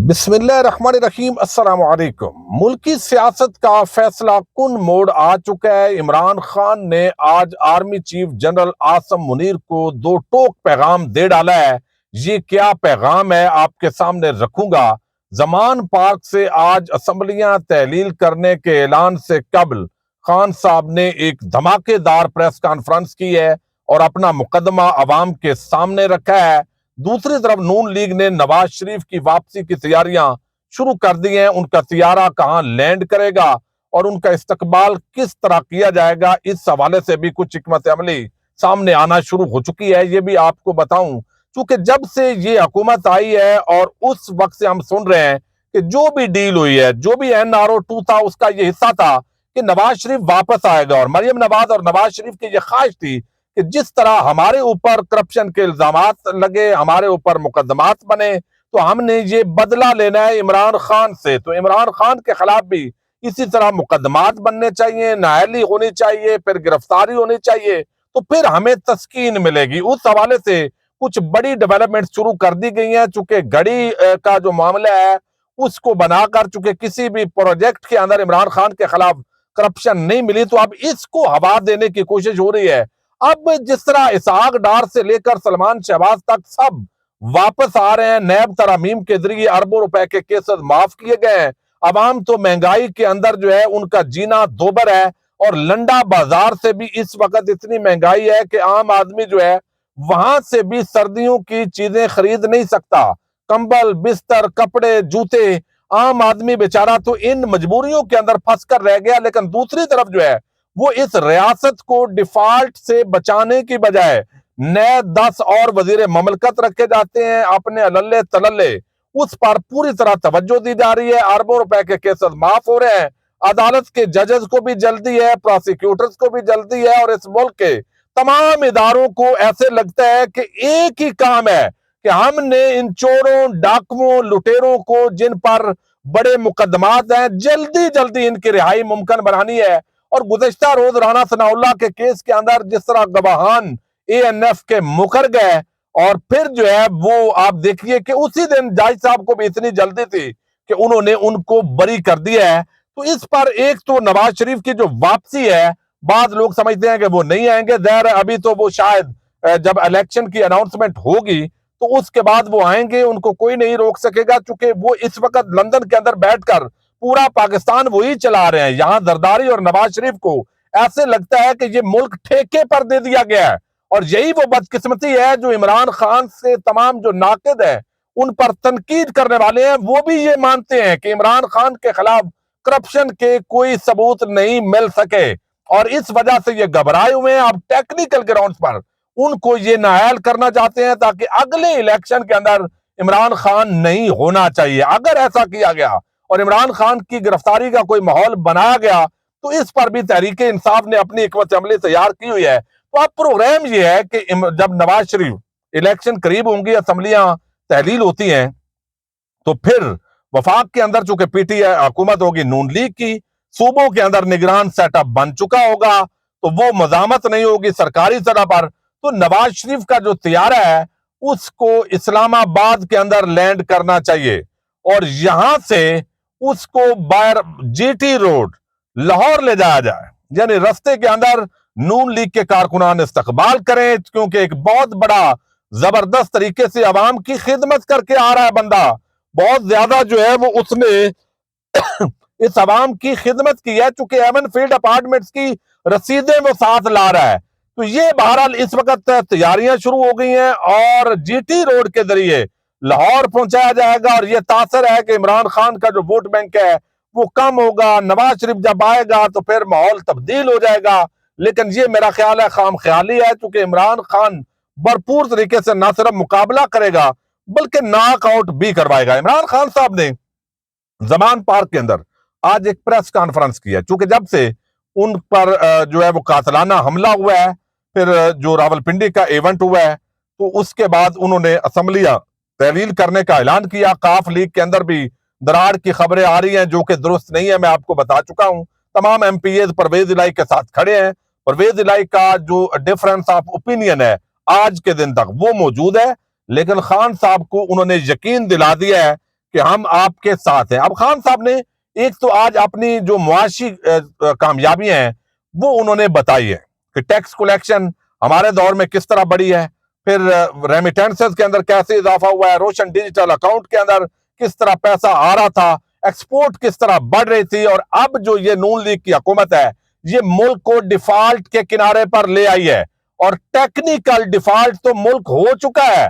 بسم اللہ الرحمن الرحیم۔ السلام علیکم۔ ملکی سیاست کا فیصلہ کن موڑ آ چکا ہے۔ عمران خان نے آج army chief general Asim Munir کو دو ٹوک پیغام دے ڈالا ہے۔ یہ کیا پیغام ہے آپ کے سامنے رکھوں گا۔ زمان پارک سے آج اسمبلیاں تحلیل کرنے کے اعلان سے قبل خان صاحب نے ایک دھماکے دار پریس کانفرنس کی ہے اور اپنا مقدمہ عوام کے سامنے رکھا ہے۔ دوسری طرف نون لیگ نے نواز شریف کی واپسی کی تیاریاں شروع کر دی ہیں۔ ان کا طیارہ کہاں لینڈ کرے گا اور ان کا استقبال کس طرح کیا جائے گا، اس حوالے سے بھی کچھ حکمت عملی سامنے آنا شروع ہو چکی ہے۔ یہ بھی آپ کو بتاؤں، چونکہ جب سے یہ حکومت آئی ہے اور اس وقت سے ہم سن رہے ہیں کہ جو بھی ڈیل ہوئی ہے، جو بھی NRO 2 تھا، اس کا یہ حصہ تھا کہ نواز شریف واپس آئے گا، اور مریم نواز اور نواز شریف کی یہ خواہش تھی کہ جس طرح ہمارے اوپر کرپشن کے الزامات لگے، ہمارے اوپر مقدمات بنے، تو ہم نے یہ بدلہ لینا ہے عمران خان سے۔ تو عمران خان کے خلاف بھی اسی طرح مقدمات بننے چاہیے، نااہلی ہونی چاہیے، پھر گرفتاری ہونی چاہیے، تو پھر ہمیں تسکین ملے گی۔ اس حوالے سے کچھ بڑی ڈیولپمنٹ شروع کر دی گئی ہیں، چونکہ گھڑی کا جو معاملہ ہے اس کو بنا کر، چونکہ کسی بھی پروجیکٹ کے اندر عمران خان کے خلاف کرپشن نہیں ملی، تو اب اس کو ہوا دینے کی کوشش ہو رہی ہے۔ اب جس طرح اسحاق ڈار سے لے کر سلمان شہباز تک سب واپس آ رہے ہیں، نیب ترامیم کے ذریعے اربوں روپے کے کیسز معاف کیے گئے ہیں، عوام تو مہنگائی کے اندر جو ہے ان کا جینا دوبر ہے، اور لنڈا بازار سے بھی اس وقت اتنی مہنگائی ہے کہ عام آدمی جو ہے وہاں سے بھی سردیوں کی چیزیں خرید نہیں سکتا، کمبل، بستر، کپڑے، جوتے، عام آدمی بیچارہ تو ان مجبوریوں کے اندر پھنس کر رہ گیا۔ لیکن دوسری طرف جو ہے وہ اس ریاست کو ڈیفالٹ سے بچانے کی بجائے نئے 10 اور وزیر مملکت رکھے جاتے ہیں، اپنے عللے تللے اس پر پوری طرح توجہ دی جا رہی ہے، اربوں روپے کے کیسز معاف ہو رہے ہیں، عدالت کے ججز کو بھی جلدی ہے، پروسیکیوٹرز کو بھی جلدی ہے، اور اس ملک کے تمام اداروں کو ایسے لگتا ہے کہ ایک ہی کام ہے کہ ہم نے ان چوروں، ڈاکوؤں، لٹیروں کو جن پر بڑے مقدمات ہیں، جلدی جلدی ان کی رہائی ممکن بنانی ہے۔ اور گزشتہ روز رانا ثناء اللہ کے کیس کے اندر جس طرح گواہان ANF کے مکر گئے، اور پھر جو ہے وہ آپ دیکھیے کہ اسی دن جج صاحب کو بھی اتنی جلدی تھی کہ انہوں نے ان کو بری کر دیا ہے۔ تو اس پر ایک تو نواز شریف کی جو واپسی ہے، بعض لوگ سمجھتے ہیں کہ وہ نہیں آئیں گے، ظاہر ہے ابھی تو وہ شاید جب الیکشن کی اناؤنسمنٹ ہوگی تو اس کے بعد وہ آئیں گے، ان کو کوئی نہیں روک سکے گا، چونکہ وہ اس وقت لندن کے اندر بیٹھ کر پورا پاکستان وہی چلا رہے ہیں۔ یہاں زرداری اور نواز شریف کو ایسے لگتا ہے کہ یہ ملک ٹھیکے پر دے دیا گیا ہے، اور یہی وہ بدقسمتی ہے جو عمران خان سے تمام جو ناقد ہیں، ان پر تنقید کرنے والے ہیں، وہ بھی یہ مانتے ہیں کہ عمران خان کے خلاف کرپشن کے کوئی ثبوت نہیں مل سکے، اور اس وجہ سے یہ گھبرائے ہوئے ہیں۔ اب ٹیکنیکل گراؤنڈز پر ان کو یہ نااہل کرنا چاہتے ہیں تاکہ اگلے الیکشن کے اندر عمران خان نہیں ہونا چاہیے۔ اگر ایسا کیا گیا اور عمران خان کی گرفتاری کا کوئی ماحول بنایا گیا تو اس پر بھی تحریک انصاف نے اپنی حکمت عملی تیار کی ہوئی ہے۔ تو اب پروگرام یہ ہے کہ جب نواز شریف الیکشن قریب ہوں گی، اسمبلیاں تحلیل ہوتی ہیں، تو پھر وفاق کے اندر چونکہ PTI حکومت ہوگی نون لیگ کی، صوبوں کے اندر نگران سیٹ اپ بن چکا ہوگا، تو وہ مزاحمت نہیں ہوگی سرکاری سطح پر۔ تو نواز شریف کا جو طیارہ ہے اس کو اسلام آباد کے اندر لینڈ کرنا چاہیے، اور یہاں سے اس کو باہر GT روڈ لاہور لے جایا جائے، یعنی رستے کے اندر نون لیگ کے کارکنان استقبال کریں، کیونکہ ایک بہت بڑا زبردست طریقے سے عوام کی خدمت کر کے آ رہا ہے بندہ، بہت زیادہ جو ہے وہ اس نے اس عوام کی خدمت کی ہے، چونکہ ایون فیلڈ اپارٹمنٹس کی رسیدیں وہ ساتھ لا رہا ہے۔ تو یہ بہرحال اس وقت تیاریاں شروع ہو گئی ہیں، اور GT روڈ کے ذریعے لاہور پہنچایا جائے گا، اور یہ تاثر ہے کہ عمران خان کا جو ووٹ بینک ہے وہ کم ہوگا، نواز شریف جب آئے گا تو پھر ماحول تبدیل ہو جائے گا۔ لیکن یہ میرا خیال ہے خام خیالی ہے، چونکہ عمران خان بھرپور طریقے سے نہ صرف مقابلہ کرے گا بلکہ ناک آؤٹ بھی کروائے گا۔ عمران خان صاحب نے زمان پارک کے اندر آج ایک پریس کانفرنس کی ہے، چونکہ جب سے ان پر جو ہے وہ قاتلانہ حملہ ہوا ہے، پھر جو راولپنڈی کا ایونٹ ہوا ہے، تو اس کے بعد انہوں نے اسمبلیاں تحلیل کرنے کا اعلان کیا۔ قاف لیگ کے اندر بھی دراڑ کی خبریں آ رہی ہیں جو کہ درست نہیں ہے، میں آپ کو بتا چکا ہوں۔ تمام MPAs پرویز الہی کے ساتھ کھڑے ہیں، پرویز الہی کا جو ڈیفرنس آف اوپینین ہے آج کے دن تک وہ موجود ہے، لیکن خان صاحب کو انہوں نے یقین دلا دیا ہے کہ ہم آپ کے ساتھ ہیں۔ اب خان صاحب نے ایک تو آج اپنی جو معاشی کامیابیاں ہیں وہ انہوں نے بتائی ہے کہ ٹیکس کلیکشن ہمارے دور میں کس طرح بڑھی ہے، پھر ریمیٹنسز کے اندر کیسے اضافہ ہوا ہے، روشن ڈیجیٹل اکاؤنٹ کے اندر کس طرح پیسہ آ رہا تھا، ایکسپورٹ کس طرح بڑھ رہی تھی، اور اب جو یہ نون لیگ کی حکومت ہے یہ ملک کو ڈیفالٹ کے کنارے پر لے آئی ہے، اور ٹیکنیکل ڈیفالٹ تو ملک ہو چکا ہے،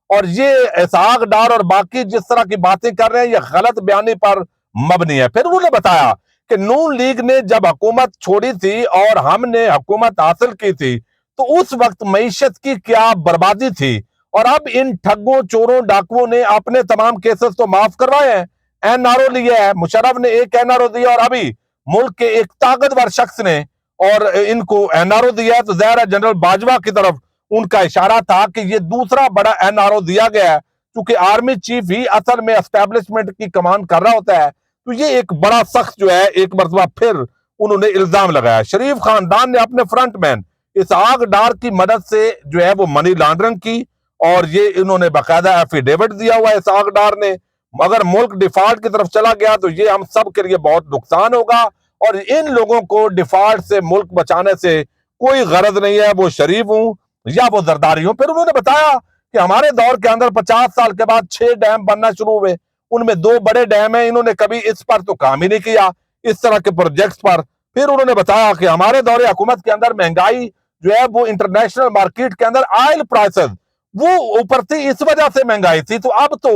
اور یہ اسحاق ڈار اور باقی جس طرح کی باتیں کر رہے ہیں یہ غلط بیانی پر مبنی ہے۔ پھر انہوں نے بتایا کہ نون لیگ نے جب حکومت چھوڑی تھی اور ہم نے حکومت حاصل کی تھی تو اس وقت معیشت کی کیا بربادی تھی، اور اب ان ٹھگوں چوروں ڈاکوؤں نے اپنے تمام کیسز تو معاف کروائے ہیں، این آر او لیا ہے، مشرف نے ایک این آر او دیا، اور ابھی ملک کے ایک طاقتور شخص نے اور ان کو این آر او دیا ہے، تو ظاہر ہے جنرل باجوہ کی طرف ان کا اشارہ تھا کہ یہ دوسرا بڑا این آر او دیا گیا ہے، کیونکہ آرمی چیف ہی اصل میں اسٹیبلشمنٹ کی کمان کر رہا ہوتا ہے، تو یہ ایک بڑا سخت جو ہے ایک مرتبہ پھر انہوں نے الزام لگایا۔ شریف خاندان نے اپنے فرنٹ مین اسحاق ڈار کی مدد سے جو ہے وہ منی لانڈرنگ کی، اور یہ انہوں نے باقاعدہ ایفیڈیوٹ دیا ہوا ہے اسحاق ڈار نے، اگر ملک ڈیفالٹ کی طرف چلا گیا تو یہ ہم سب کے لیے بہت نقصان ہوگا، اور ان لوگوں کو ڈیفالٹ سے ملک بچانے سے کوئی غرض نہیں ہے، وہ شریف ہوں یا وہ زرداری ہوں۔ پھر انہوں نے بتایا کہ ہمارے دور کے اندر 50 سال کے بعد 6 ڈیم بننا شروع ہوئے، ان میں 2 بڑے ڈیم ہیں، انہوں نے کبھی اس پر تو کام ہی نہیں کیا، اس طرح کے پروجیکٹس پر۔ پھر انہوں نے بتایا کہ ہمارے دور حکومت کے اندر مہنگائی جو ہے وہ انٹرنیشنل مارکیٹ کے اندر آئل پرائسز وہ اوپر تھی، اس وجہ سے مہنگائی تھی، تو اب تو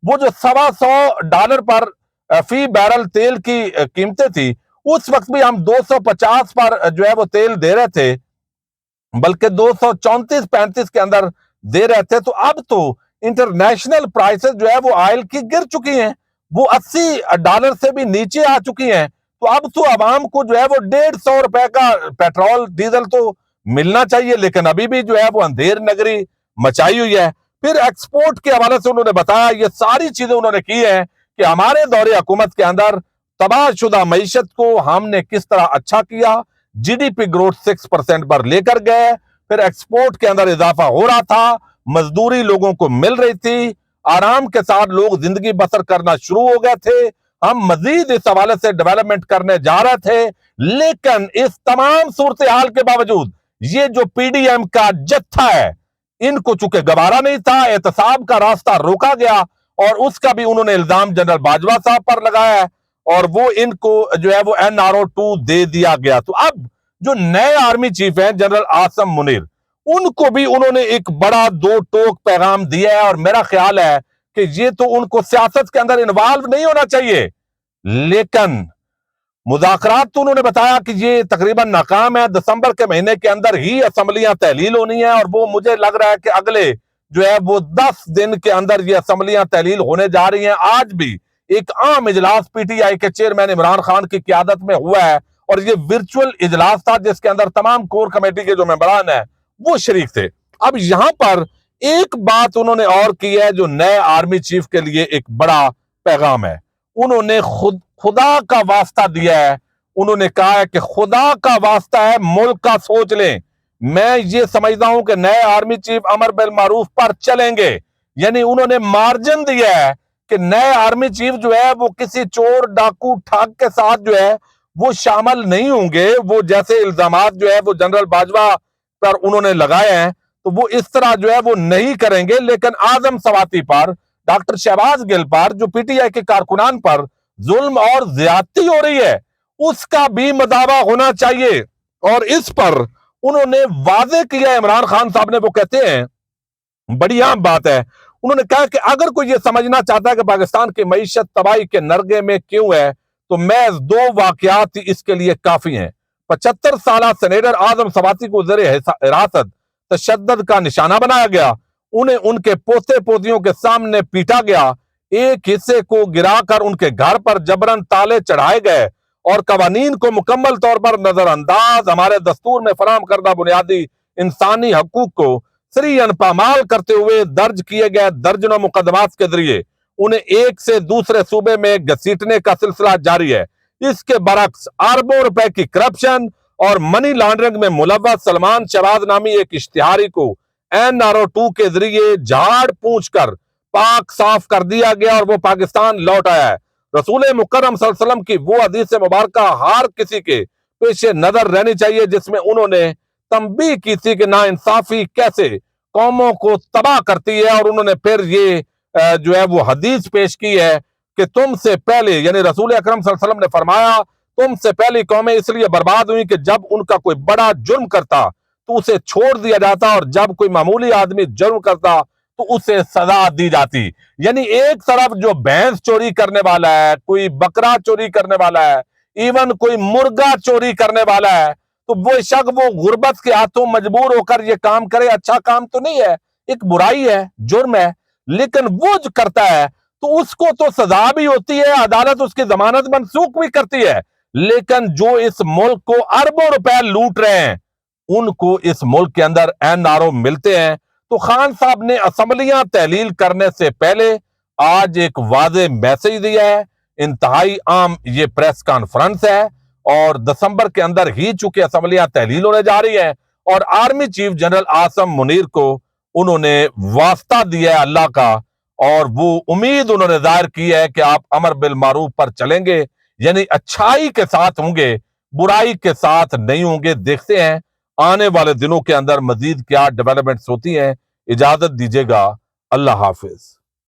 وہ جو $125 پر فی بیرل تیل کی قیمتیں تھی، اس وقت بھی ہم 250 پر جو ہے وہ تیل دے رہے تھے، بلکہ 234-35 کے اندر دے رہے تھے، تو اب تو انٹرنیشنل پرائسز جو ہے وہ آئل کی گر چکی ہیں، وہ $80 سے بھی نیچے آ چکی ہیں، تو اب تو عوام کو جو ہے وہ $150 کا پیٹرول ڈیزل تو ملنا چاہیے، لیکن ابھی بھی جو ہے وہ اندھیر نگری مچائی ہوئی ہے۔ پھر ایکسپورٹ کے حوالے سے انہوں نے بتایا یہ ساری چیزیں انہوں نے کی ہیں کہ ہمارے دور حکومت کے اندر تباہ شدہ معیشت کو ہم نے کس طرح اچھا کیا، جی ڈی پی گروتھ 6% پر لے کر گئے، پھر ایکسپورٹ کے اندر اضافہ ہو رہا تھا، مزدوری لوگوں کو مل رہی تھی، آرام کے ساتھ لوگ زندگی بسر کرنا شروع ہو گئے تھے، ہم مزید اس حوالے سے ڈیولپمنٹ کرنے جا رہے تھے، لیکن اس تمام صورتحال کے باوجود یہ جو پی ڈی ایم کا جتھا ہے ان کو چونکہ گوارا نہیں تھا، احتساب کا راستہ روکا گیا، اور اس کا بھی انہوں نے الزام جنرل باجوہ صاحب پر لگایا ہے، اور وہ ان کو جو ہے وہ NRO-2 دے دیا گیا۔ تو اب جو نئے آرمی چیف ہیں جنرل عاصم منیر، ان کو بھی انہوں نے ایک بڑا 2 ٹوک پیغام دیا ہے، اور میرا خیال ہے کہ یہ تو ان کو سیاست کے اندر انوالو نہیں ہونا چاہیے، لیکن مذاکرات تو انہوں نے بتایا کہ یہ تقریباً ناکام ہے، دسمبر کے مہینے کے اندر ہی اسمبلیاں تحلیل ہونی ہیں، اور وہ مجھے لگ رہا ہے کہ اگلے جو ہے وہ 10 دن کے اندر یہ اسمبلیاں تحلیل ہونے جا رہی ہیں۔ آج بھی ایک عام اجلاس پی ٹی آئی کے چیئرمین عمران خان کی قیادت میں ہوا ہے، اور یہ ورچوئل اجلاس تھا جس کے اندر تمام کور کمیٹی کے جو ممبران ہیں وہ شریک تھے۔ اب یہاں پر ایک بات انہوں نے اور کی ہے جو نئے آرمی چیف کے لیے ایک بڑا پیغام ہے، انہوں نے خدا کا واسطہ دیا ہے، انہوں نے کہا ہے کہ خدا کا واسطہ ہے ملک کا سوچ لیں، میں یہ سمجھتا ہوں کہ نئے آرمی چیف امر بالمعروف پر چلیں گے، یعنی انہوں نے مارجن دیا ہے کہ نئے آرمی چیف جو ہے وہ کسی چور ڈاکو ٹھگ کے ساتھ جو ہے وہ شامل نہیں ہوں گے، وہ جیسے الزامات جو ہے وہ جنرل باجوہ پر انہوں نے لگائے ہیں تو وہ اس طرح جو ہے وہ نہیں کریں گے، لیکن اعظم سواتی پر، ڈاکٹر شہباز گل پر، جو پی ٹی آئی کے کارکنان پر ظلم اور زیادتی ہو رہی ہے اس کا بھی مداوع ہونا چاہیے، اور اس پر انہوں نے واضح کیا۔ عمران خان صاحب نے وہ کہتے ہیں بڑی عام بات ہے، انہوں نے کہا کہ اگر کوئی یہ سمجھنا چاہتا ہے کہ پاکستان کی معیشت تباہی کے نرغے میں کیوں ہے تو محض 2 واقعات ہی اس کے لیے کافی ہیں۔ 75 سالہ سینیٹر اعظم سواتی کو زیر حراست تشدد کا نشانہ بنایا گیا، انہیں ان کے پوتے پوتیوں کے سامنے پیٹا گیا، ایک حصے کو گرا کر ان کے گھر پر جبرن تالے چڑھائے گئے، اور قوانین کو مکمل طور پر نظر انداز، ہمارے دستور میں فراہم کردہ بنیادی انسانی حقوق کو سریعاً پامال کرتے ہوئے درج کیے گئے درجنوں مقدمات کے ذریعے انہیں ایک سے دوسرے صوبے میں گھسیٹنے کا سلسلہ جاری ہے۔ اس کے برعکس اربوں روپے کی کرپشن اور منی لانڈرنگ میں ملوث سلمان شہباز نامی ایک اشتہاری کو NRO-2 کے ذریعے جھاڑ پونچھ کر پاک صاف کر دیا گیا اور وہ پاکستان لوٹ آیا ہے۔ رسول مکرم صلی اللہ علیہ وسلم کی وہ حدیث مبارکہ ہر کسی کے پیش نظر رہنی چاہیے جس میں انہوں نے تنبیہ کی تھی کہ ناانصافی کیسے قوموں کو تباہ کرتی ہے، اور انہوں نے پھر یہ جو ہے وہ حدیث پیش کی ہے کہ تم سے پہلے، یعنی رسول اکرم صلی اللہ علیہ وسلم نے فرمایا تم سے پہلی قومیں اس لیے برباد ہوئی کہ جب ان کا کوئی بڑا جرم کرتا تو اسے چھوڑ دیا جاتا، اور جب کوئی معمولی آدمی جرم کرتا تو اسے سزا دی جاتی۔ یعنی ایک طرف جو بھینس چوری کرنے والا ہے، کوئی بکرا چوری کرنے والا ہے، ایون کوئی مرغا چوری کرنے والا ہے، تو وہ شخص وہ غربت کے ہاتھوں مجبور ہو کر یہ کام کرے، اچھا کام تو نہیں ہے، ایک برائی ہے، جرم ہے، لیکن وہ جو کرتا ہے تو اس کو تو سزا بھی ہوتی ہے، عدالت اس کی ضمانت منسوخ بھی کرتی ہے، لیکن جو اس ملک کو اربوں روپے لوٹ رہے ہیں ان کو اس ملک کے اندر NRO ملتے ہیں۔ تو خان صاحب نے اسمبلیاں تحلیل کرنے سے پہلے آج ایک واضح میسج دیا ہے، انتہائی عام یہ پریس کانفرنس ہے، اور دسمبر کے اندر ہی چونکہ اسمبلیاں تحلیل ہونے جا رہی ہیں، اور army chief general Asim Munir کو انہوں نے واسطہ دیا ہے اللہ کا، اور وہ امید انہوں نے ظاہر کی ہے کہ آپ امر بالمعروف پر چلیں گے، یعنی اچھائی کے ساتھ ہوں گے، برائی کے ساتھ نہیں ہوں گے۔ دیکھتے ہیں آنے والے دنوں کے اندر مزید کیا ڈیولپمنٹس ہوتی ہیں۔ اجازت دیجیے گا، اللہ حافظ۔